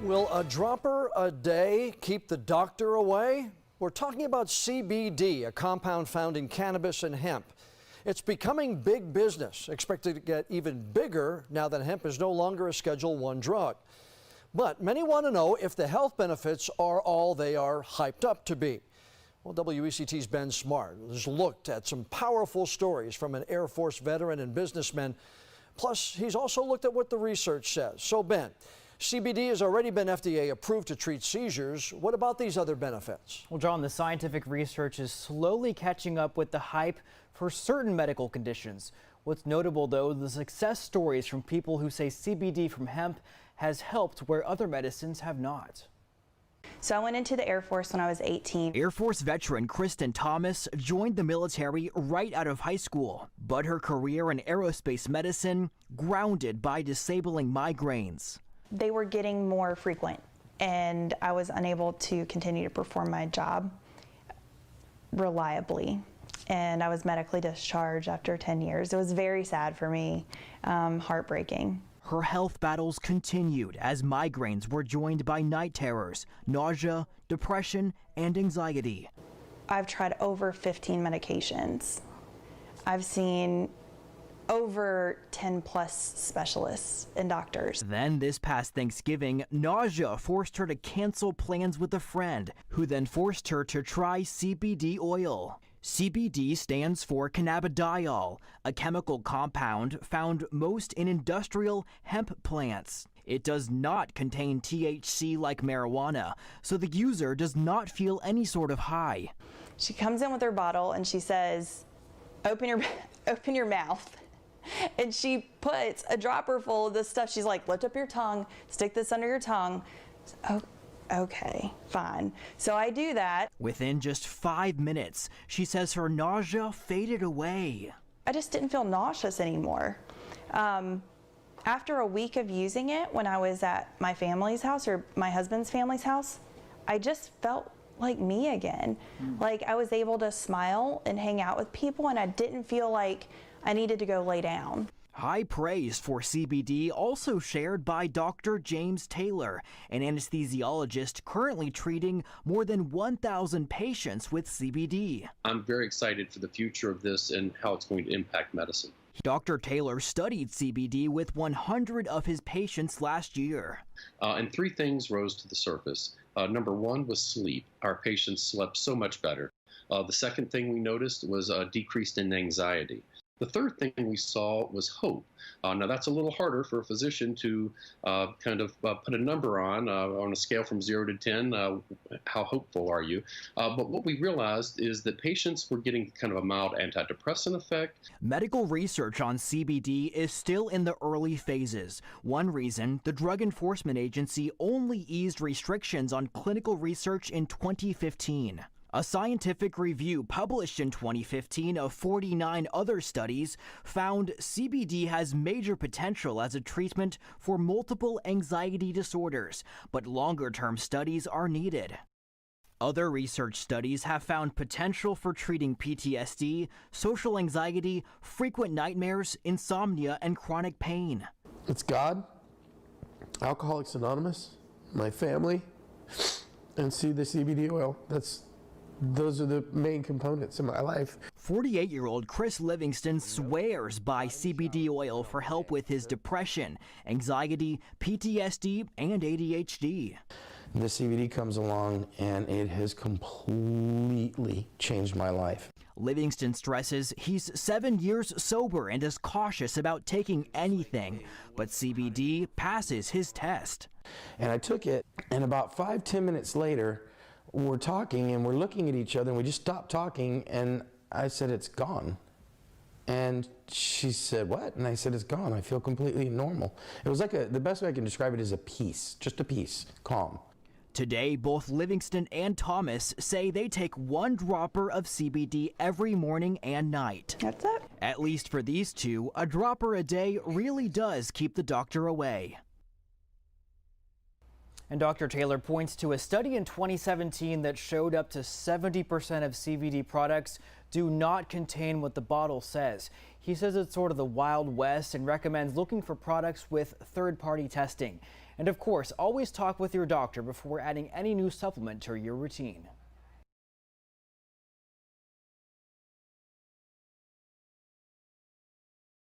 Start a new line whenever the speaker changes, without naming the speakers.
Will a dropper a day keep the doctor away? We're talking about CBD, a compound found in cannabis and hemp. It's becoming big business, expected to get even bigger now that hemp is no longer a Schedule I drug. But many want to know if the health benefits are all they are hyped up to be. Well, WECT's Ben Smart has looked at some powerful stories from an Air Force veteran and businessman. Plus, he's also looked at what the research says. So, Ben, CBD has already been FDA approved to treat seizures. What about these other benefits?
Well, John, the scientific research is slowly catching up with the hype for certain medical conditions. What's notable, though, the success stories from people who say CBD from hemp has helped where other medicines have not.
So I went into the Air Force when I was 18.
Air Force veteran Kristen Thomas joined the military right out of high school, but her career in aerospace medicine grounded by disabling migraines.
They were getting more frequent, and I was unable to continue to perform my job reliably. And I was medically discharged after 10 years. It was very sad for me, heartbreaking.
Her health battles continued as migraines were joined by night terrors, nausea, depression, and anxiety.
I've tried over 15 medications. I've seen over 10 plus specialists and doctors.
Then this past Thanksgiving, nausea forced her to cancel plans with a friend, who then forced her to try CBD oil. CBD stands for cannabidiol, a chemical compound found most in industrial hemp plants. It does not contain THC like marijuana, so the user does not feel any sort of high.
She comes in with her bottle and she says, open your mouth. And she puts a dropper full of this stuff. She's like, lift up your tongue, stick this under your tongue. Oh, okay, fine. So I do that.
Within just 5 minutes, she says her nausea faded away.
I just didn't feel nauseous anymore. After a week of using it, when I was at my family's house or my husband's family's house, I just felt like me again. Like I was able to smile and hang out with people, and I didn't feel like I needed to go lay down.
High praise for CBD also shared by Dr. James Taylor, an anesthesiologist currently treating more than 1,000 patients with CBD.
I'm very excited for the future of this and how it's going to impact medicine.
Dr. Taylor studied CBD with 100 of his patients last year.
And three things rose to the surface. Number one was sleep. Our patients slept so much better. The second thing we noticed was a decrease in anxiety. The third thing we saw was hope. Now that's a little harder for a physician to put a number on a scale from 0 to 10, how hopeful are you? But what we realized is that patients were getting kind of a mild antidepressant effect.
Medical research on CBD is still in the early phases. One reason, the Drug Enforcement Agency only eased restrictions on clinical research in 2015. A scientific review published in 2015 of 49 other studies found CBD has major potential as a treatment for multiple anxiety disorders, but longer-term studies are needed. Other research studies have found potential for treating PTSD, social anxiety, frequent nightmares, insomnia, and chronic pain.
It's God, Alcoholics Anonymous, my family, and see the CBD oil. Those are the main components in my life.
48-year-old Chris Livingston swears by CBD oil for help with his depression, anxiety, PTSD, and ADHD.
The CBD comes along and it has completely changed my life.
Livingston stresses he's 7 years sober and is cautious about taking anything, but CBD passes his test.
And I took it, and about 5-10 minutes later, we're talking and we're looking at each other, and we just stopped talking, and I said, it's gone. And she said, what? And I said, it's gone. I feel completely normal. It was like the best way I can describe it is a peace, just a peace, calm.
Today, both Livingston and Thomas say they take 1 dropper of CBD every morning and night.
That's it.
At least for these two, a dropper a day really does keep the doctor away. And Dr. Taylor points to a study in 2017 that showed up to 70% of CBD products do not contain what the bottle says. He says it's sort of the Wild West and recommends looking for products with third-party testing. And of course, always talk with your doctor before adding any new supplement to your routine.